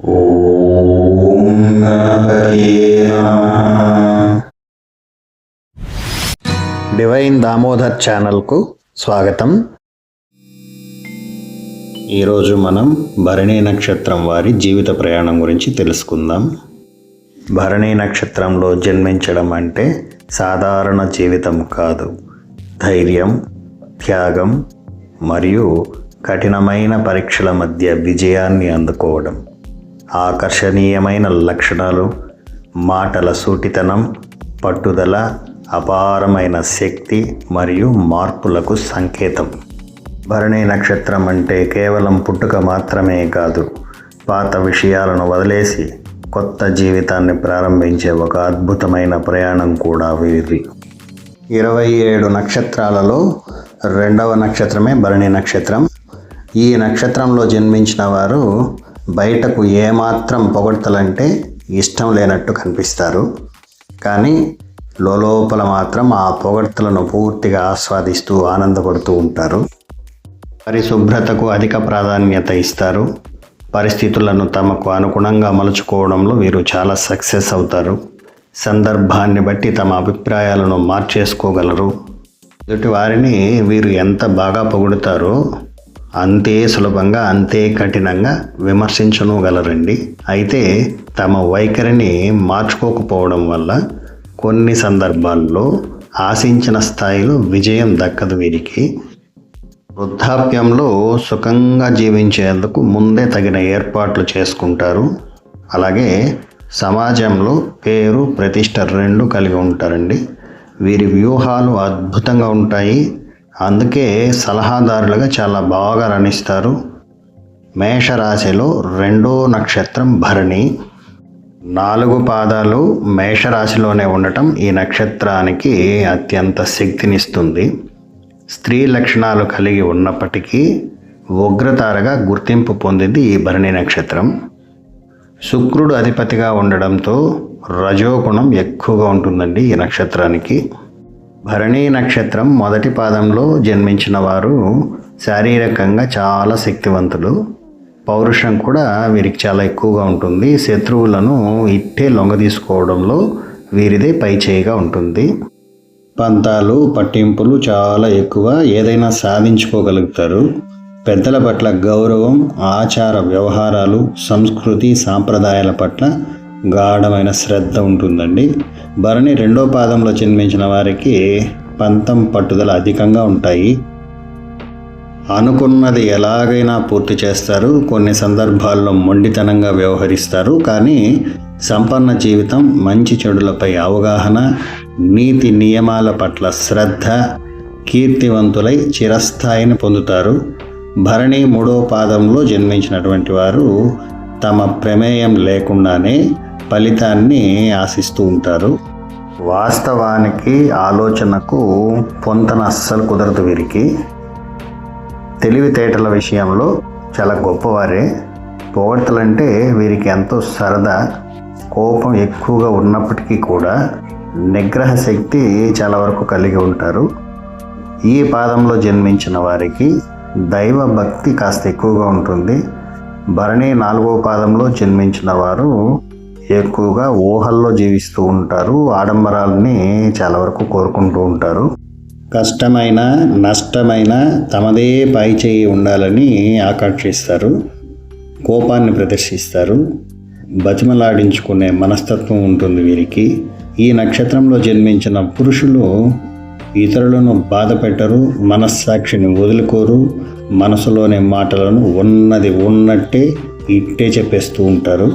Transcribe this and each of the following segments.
ఓం గణపతే నమః. డివైన్ దామోదర్ ఛానల్కు స్వాగతం. ఈరోజు మనం భరణి నక్షత్రం వారి జీవిత ప్రయాణం గురించి తెలుసుకుందాం. భరణి నక్షత్రంలో జన్మించడం అంటే సాధారణ జీవితం కాదు. ధైర్యం, త్యాగం మరియు కఠినమైన పరీక్షల మధ్య విజయాన్ని అందుకోవడం, ఆకర్షణీయమైన లక్షణాలు, మాటల సూటితనం, పట్టుదల, అపారమైన శక్తి మరియు మార్పులకు సంకేతం. భరణి నక్షత్రం అంటే కేవలం పుట్టుక మాత్రమే కాదు, పాత విషయాలను వదిలేసి కొత్త జీవితాన్ని ప్రారంభించే ఒక అద్భుతమైన ప్రయాణం కూడా వీరిది. 27 నక్షత్రాలలో 2వ నక్షత్రమే భరణి నక్షత్రం. ఈ నక్షత్రంలో జన్మించిన వారు బయటకు ఏమాత్రం పొగడ్తలంటే ఇష్టం లేనట్టు కనిపిస్తారు. కానీ లోపల మాత్రం ఆ పొగడ్తలను పూర్తిగా ఆస్వాదిస్తూ ఆనందపడుతూ ఉంటారు. పరిశుభ్రతకు అధిక ప్రాధాన్యత ఇస్తారు. పరిస్థితులను తమకు అనుగుణంగా మలుచుకోవడంలో వీరు చాలా సక్సెస్ అవుతారు. సందర్భాన్ని బట్టి తమ అభిప్రాయాలను మార్చేసుకోగలరు. ఎదుటి వారిని వీరు ఎంత బాగా పొగుడుతారో అంతే సులభంగా, అంతే కఠినంగా విమర్శించనుగలరండి. అయితే తమ వైఖరిని మార్చుకోకపోవడం వల్ల కొన్ని సందర్భాల్లో ఆశించిన స్థాయిలో విజయం దక్కదు వీరికి. వృద్ధాప్యంలో సుఖంగా జీవించేందుకు ముందే తగిన ఏర్పాట్లు చేసుకుంటారు. అలాగే సమాజంలో పేరు, ప్రతిష్ట 2 కలిగి ఉంటారండి. వీరి వ్యూహాలు అద్భుతంగా ఉంటాయి. అందుకే సలహాదారులుగా చాలా బాగా రాణిస్తారు. మేషరాశిలో 2వ నక్షత్రం భరణి. 4 పాదాలు మేషరాశిలోనే ఉండటం ఈ నక్షత్రానికి అత్యంత శక్తినిస్తుంది. స్త్రీ లక్షణాలు కలిగి ఉన్నప్పటికీ ఉగ్రతారగా గుర్తింపు పొందింది ఈ భరణి నక్షత్రం. శుక్రుడు అధిపతిగా ఉండడంతో రజోగుణం ఎక్కువగా ఉంటుందండి ఈ నక్షత్రానికి. భరణి నక్షత్రం మొదటి పాదంలో జన్మించిన వారు శారీరకంగా చాలా శక్తివంతులు. పౌరుషం కూడా వీరికి చాలా ఎక్కువగా ఉంటుంది. శత్రువులను ఇట్టే లొంగదీసుకోవడంలో వీరిదే పైచేయిగా ఉంటుంది. పంతాలు, పట్టింపులు చాలా ఎక్కువ. ఏదైనా సాధించుకోగలుగుతారు. పెద్దల పట్ల గౌరవం, ఆచార వ్యవహారాలు, సంస్కృతి, సాంప్రదాయాల పట్ల గాఢమైన శ్రద్ధ ఉంటుందండి. భరణి 2వ పాదంలో జన్మించిన వారికి పంతం, పట్టుదల అధికంగా ఉంటాయి. అనుకున్నది ఎలాగైనా పూర్తి చేస్తారు. కొన్ని సందర్భాల్లో మొండితనంగా వ్యవహరిస్తారు. కానీ సంపన్న జీవితం, మంచి చెడులపై అవగాహన, నీతి నియమాల పట్ల శ్రద్ధ, కీర్తివంతులై చిరస్థాయిని పొందుతారు. భరణి 3వ పాదంలో జన్మించినటువంటి వారు తమ ప్రమేయం లేకుండానే ఫలితాన్ని ఆశిస్తూ ఉంటారు. వాస్తవానికి ఆలోచనకు పొంతన అస్సలు కుదరదు వీరికి. తెలివితేటల విషయంలో చాలా గొప్పవారే. పొగడ్తలంటే వీరికి ఎంతో సరదా. కోపం ఎక్కువగా ఉన్నప్పటికీ కూడా నిగ్రహ శక్తి చాలా వరకు కలిగి ఉంటారు. ఈ పాదంలో జన్మించిన వారికి దైవ భక్తి కాస్త ఎక్కువగా ఉంటుంది. భరణి 4వ పాదంలో జన్మించిన వారు ఎక్కువగా ఊహల్లో జీవిస్తూ ఉంటారు. ఆడంబరాలని చాలా వరకు కోరుకుంటూ ఉంటారు. కష్టమైన, నష్టమైన తమదే పై చేయి ఉండాలని ఆకాంక్షిస్తారు. కోపాన్ని ప్రదర్శిస్తారు. బతిమలాడించుకునే మనస్తత్వం ఉంటుంది వీరికి. ఈ నక్షత్రంలో జన్మించిన పురుషులు ఇతరులను బాధ పెట్టరు, మనస్సాక్షిని వదులుకోరు, మనసులోని మాటలను ఉన్నది ఉన్నట్టే ఇట్టే చెప్పేస్తూ ఉంటారు.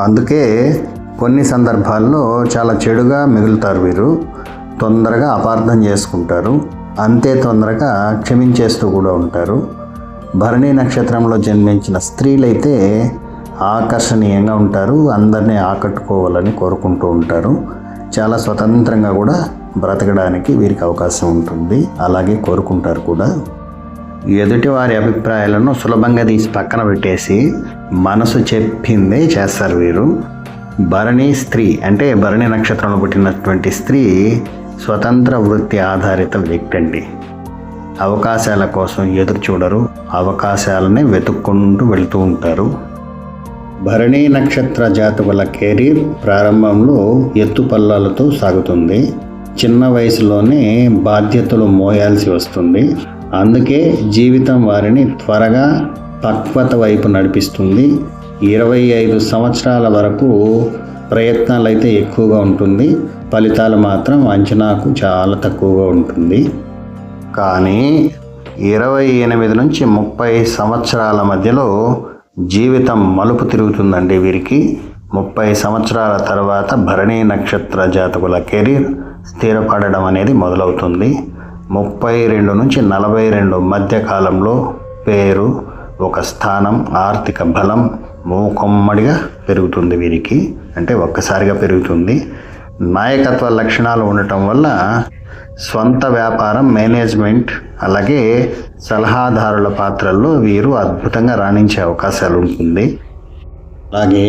అందుకే కొన్ని సందర్భాల్లో చాలా చెడుగా మిగులుతారు వీరు. తొందరగా అపార్థం చేసుకుంటారు. అంతే తొందరగా క్షమించేస్తూ కూడా ఉంటారు. భరణి నక్షత్రంలో జన్మించిన స్త్రీలైతే ఆకర్షణీయంగా ఉంటారు. అందరినీ ఆకట్టుకోవాలని కోరుకుంటూ ఉంటారు. చాలా స్వతంత్రంగా కూడా బ్రతకడానికి వీరికి అవకాశం ఉంటుంది. అలాగే కోరుకుంటారు కూడా. ఎదుటి వారి అభిప్రాయాలను సులభంగా తీసి పక్కన పెట్టేసి మనసు చెప్పిందే చేస్తారు వీరు. భరణి స్త్రీ అంటే భరణి నక్షత్రంలో పుట్టినటువంటి స్త్రీ స్వతంత్ర వృత్తి ఆధారిత వ్యక్తి అండి. అవకాశాల కోసం ఎదురు చూడరు, అవకాశాలనే వెతుక్కుంటూ వెళుతూ ఉంటారు. భరణీ నక్షత్ర జాతకుల కెరీర్ ప్రారంభంలో ఎత్తుపల్లాలతో సాగుతుంది. చిన్న వయసులోనే బాధ్యతలు మోయాల్సి వస్తుంది. అందుకే జీవితం వారిని త్వరగా పక్వత వైపు నడిపిస్తుంది. 25 సంవత్సరాల వరకు ప్రయత్నాలు అయితే ఎక్కువగా ఉంటుంది, ఫలితాలు మాత్రం అంచనాకు చాలా తక్కువగా ఉంటుంది. కానీ 28 నుంచి 30 సంవత్సరాల మధ్యలో జీవితం మలుపు తిరుగుతుందండి వీరికి. 30 సంవత్సరాల తర్వాత భరణీ నక్షత్ర జాతకుల కెరీర్ స్థిరపడడం అనేది మొదలవుతుంది. 32 నుంచి 42 మధ్య కాలంలో పేరు, ఒక స్థానం, ఆర్థిక బలం మూకొమ్మడిగా పెరుగుతుంది వీరికి. అంటే ఒక్కసారిగా పెరుగుతుంది. నాయకత్వ లక్షణాలు ఉండటం వల్ల స్వంత వ్యాపారం, మేనేజ్మెంట్, అలాగే సలహాదారుల పాత్రల్లో వీరు అద్భుతంగా రాణించే అవకాశాలు ఉంటుంది. అలాగే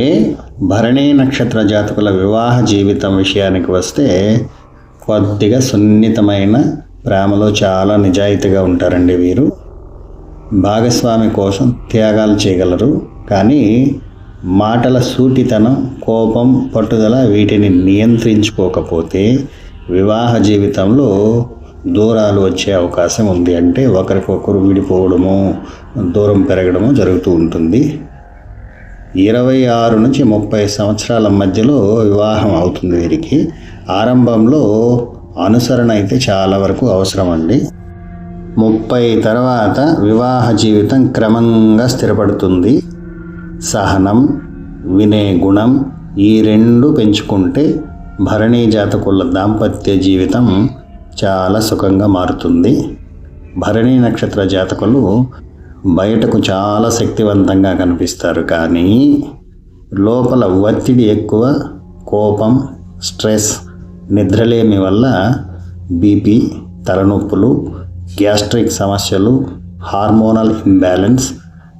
భరణీ నక్షత్ర జాతకుల వివాహ జీవితం విషయానికి వస్తే కొద్దిగా సున్నితమైన, ప్రేమలో చాలా నిజాయితీగా ఉంటారండి వీరు. భాగస్వామి కోసం త్యాగాలు చేయగలరు. కానీ మాటల సూటితనం, కోపం, పట్టుదల వీటిని నియంత్రించుకోకపోతే వివాహ జీవితంలో దూరాలు వచ్చే అవకాశం ఉంది. అంటే ఒకరికొకరు విడిపోవడము, దూరం పెరగడము జరుగుతూ ఉంటుంది. 26 నుంచి 30 సంవత్సరాల మధ్యలో వివాహం అవుతుంది వీరికి. ఆరంభంలో అనుసరణ అయితే చాలా వరకు అవసరం అండి. 30 తర్వాత వివాహ జీవితం క్రమంగా స్థిరపడుతుంది. సహనం, వినే గుణం ఈ రెండు పెంచుకుంటే భరణీ జాతకుల దాంపత్య జీవితం చాలా సుఖంగా మారుతుంది. భరణీ నక్షత్ర జాతకులు బయటకు చాలా శక్తివంతంగా కనిపిస్తారు, కానీ లోపల ఒత్తిడి ఎక్కువ, కోపం, స్ట్రెస్, నిద్రలేమి వల్ల బీపీ, తలనొప్పులు, గ్యాస్ట్రిక్ సమస్యలు, హార్మోనల్ ఇంబ్యాలెన్స్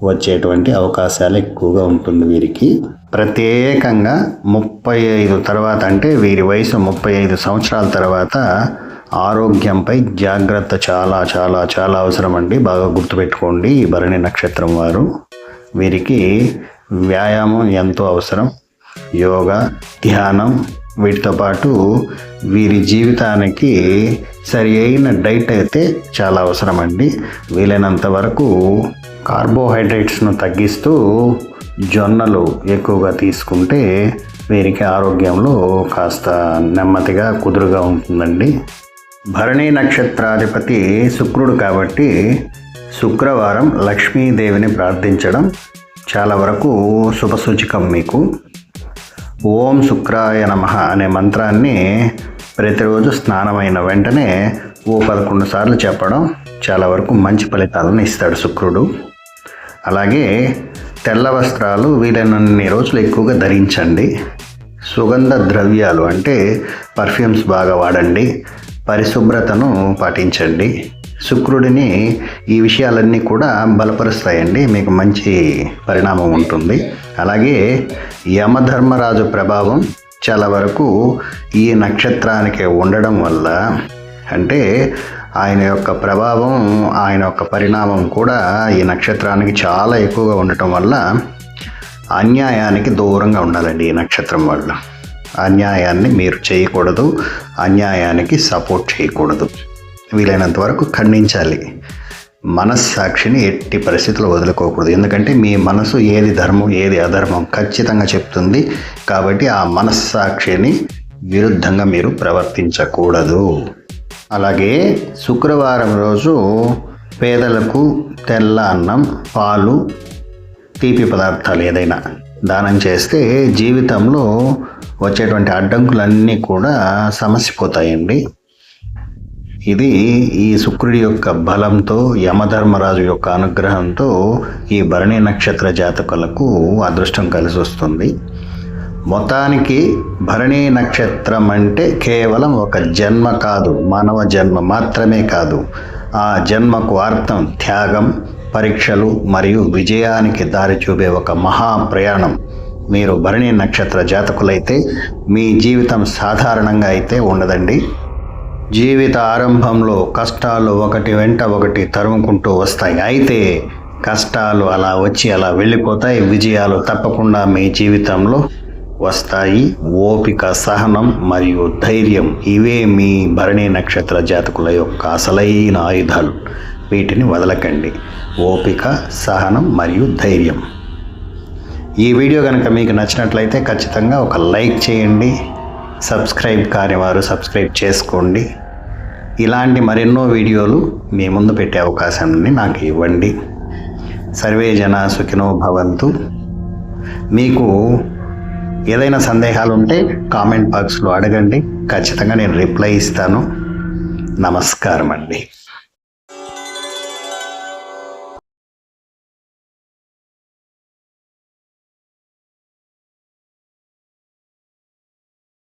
వచ్చేటువంటి అవకాశాలు ఎక్కువగా ఉంటుంది వీరికి. ప్రత్యేకంగా 35 తర్వాత, అంటే వీరి వయసు 35 సంవత్సరాల తర్వాత ఆరోగ్యంపై జాగ్రత్త చాలా చాలా చాలా అవసరం అండి. బాగా గుర్తుపెట్టుకోండి. ఈ భరణి నక్షత్రం వారు, వీరికి వ్యాయామం ఎంతో అవసరం. యోగా, ధ్యానం, వీటితో పాటు వీరి జీవితానికి సరి అయిన డైట్ అయితే చాలా అవసరం అండి. వీలైనంత వరకు కార్బోహైడ్రేట్స్ను తగ్గిస్తూ జొన్నలు ఎక్కువగా తీసుకుంటే వీరికి ఆరోగ్యంలో కాస్త నెమ్మదిగా కుదురుగా ఉంటుందండి. భరణీ నక్షత్రాధిపతి శుక్రుడు కాబట్టి శుక్రవారం లక్ష్మీదేవిని ప్రార్థించడం చాలా వరకు శుభసూచకం మీకు. ఓం శుక్రాయ నమః అనే మంత్రాన్ని ప్రతిరోజు స్నానమైన వెంటనే 11 సార్లు చెప్పడం చాలా వరకు మంచి ఫలితాలను ఇస్తాడు శుక్రుడు. అలాగే తెల్ల వస్త్రాలు వీలైనన్ని రోజులు ఎక్కువగా ధరించండి. సుగంధ ద్రవ్యాలు అంటే పర్ఫ్యూమ్స్ బాగా వాడండి. పరిశుభ్రతను పాటించండి. శుక్రుడిని ఈ విషయాలన్నీ కూడా బలపరుస్తాయండి. మీకు మంచి పరిణామం ఉంటుంది. అలాగే యమధర్మరాజు ప్రభావం చాలా వరకు ఈ నక్షత్రానికి ఉండడం వల్ల, అంటే ఆయన యొక్క ప్రభావం, ఆయన యొక్క పరిణామం కూడా ఈ నక్షత్రానికి చాలా ఎక్కువగా ఉండటం వల్ల అన్యాయానికి దూరంగా ఉండాలండి. ఈ నక్షత్రం వల్ల అన్యాయాన్ని మీరు చేయకూడదు, అన్యాయానికి సపోర్ట్ చేయకూడదు. వీలైనంత వరకు ఖండించాలి. మనస్సాక్షిని ఎట్టి పరిస్థితుల్లో వదులుకోకూడదు. ఎందుకంటే మీ మనసు ఏది ధర్మం, ఏది అధర్మం ఖచ్చితంగా చెప్తుంది. కాబట్టి ఆ మనస్సాక్షిని విరుద్ధంగా మీరు ప్రవర్తించకూడదు. అలాగే శుక్రవారం రోజు పేదలకు తెల్ల అన్నం, పాలు, తీపి పదార్థాలు ఏదైనా దానం చేస్తే జీవితంలో వచ్చేటువంటి అడ్డంకులన్నీ కూడా సమసిపోతాయండి. ఇది ఈ శుక్రుడి యొక్క బలంతో, యమధర్మరాజు యొక్క అనుగ్రహంతో ఈ భరణీ నక్షత్ర జాతకులకు అదృష్టం కలిసి వస్తుంది. మొత్తానికి భరణీ నక్షత్రం అంటే కేవలం ఒక జన్మ కాదు, మానవ జన్మ మాత్రమే కాదు. ఆ జన్మకు అర్థం త్యాగం, పరీక్షలు మరియు విజయానికి దారి చూపే ఒక మహా ప్రయాణం. మీరు భరణీ నక్షత్ర జాతకులైతే మీ జీవితం సాధారణంగా అయితే ఉండదండి. జీవిత ఆరంభంలో కష్టాలు ఒకటి వెంట ఒకటి తరుముకుంటూ వస్తాయి. అయితే కష్టాలు అలా వచ్చి అలా వెళ్ళిపోతాయి. విజయాలు తప్పకుండా మీ జీవితంలో వస్తాయి. ఓపిక, సహనం మరియు ధైర్యం ఇవే మీ భరణి నక్షత్ర జాతకుల యొక్క అసలైన ఆయుధాలు. వీటిని వదలకండి. ఓపిక, సహనం మరియు ధైర్యం. ఈ వీడియో కనుక మీకు నచ్చినట్లయితే ఖచ్చితంగా ఒక లైక్ చేయండి. సబ్స్క్రైబ్ కాని వారు సబ్స్క్రైబ్ చేసుకోండి. ఇలాంటి మరెన్నో వీడియోలు మీ ముందు పెట్టే అవకాశాన్ని నాకు ఇవ్వండి. సర్వే జన సుఖినో భవంతు. మీకు ఏదైనా సందేహాలు ఉంటే కామెంట్ బాక్స్లో అడగండి. ఖచ్చితంగా నేను రిప్లై ఇస్తాను. నమస్కారం అండి.